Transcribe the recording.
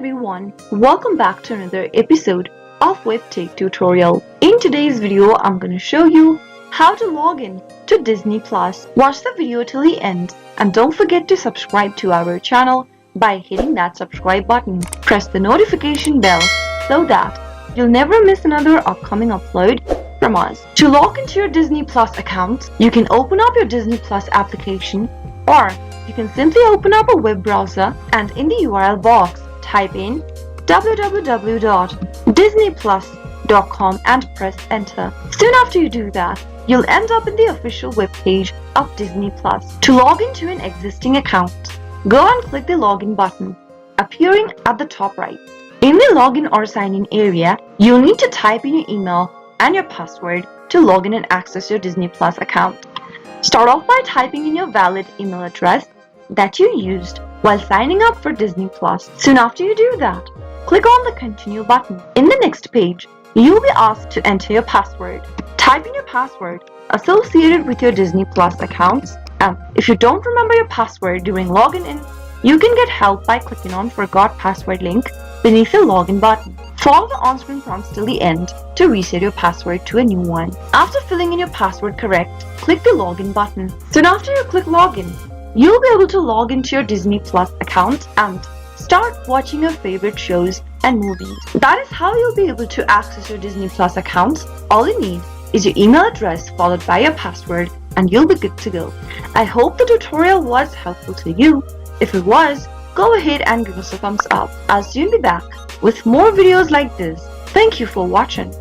everyone, welcome back to another episode of Webtech Tutorial. In today's video, I'm going to show you how to log in to Disney Plus. Watch the video till the end and don't forget to subscribe to our channel by hitting that subscribe button. Press the notification bell so that you'll never miss another upcoming upload from us. To log into your Disney Plus account, you can open up your Disney Plus application, or you can simply open up a web browser and in the URL box type in www.disneyplus.com and press enter. Soon after you do that, you'll end up in the official web page of Disney Plus. To log into an existing account, go and click the login button appearing at the top right. In the login or sign in area, you'll need to type in your email and your password to log in and access your Disney Plus account. Start off by typing in your valid email address that you used while signing up for Disney Plus. Soon after you do that, click on the continue button. In the next page, you'll be asked to enter your password. Type in your password associated with your Disney Plus account. If you don't remember your password during login in, you can get help by clicking on Forgot Password link beneath the login button. Follow the on-screen prompts till the end to reset your password to a new one. After filling in your password correct, click the login button. Soon after you click login, you'll be able to log into your Disney Plus account and start watching your favorite shows and movies. That is how you'll be able to access your Disney Plus account. All you need is your email address followed by your password and you'll be good to go. I hope the tutorial was helpful to you. If it was, go ahead and give us a thumbs up. I'll soon be back with more videos like this. Thank you for watching.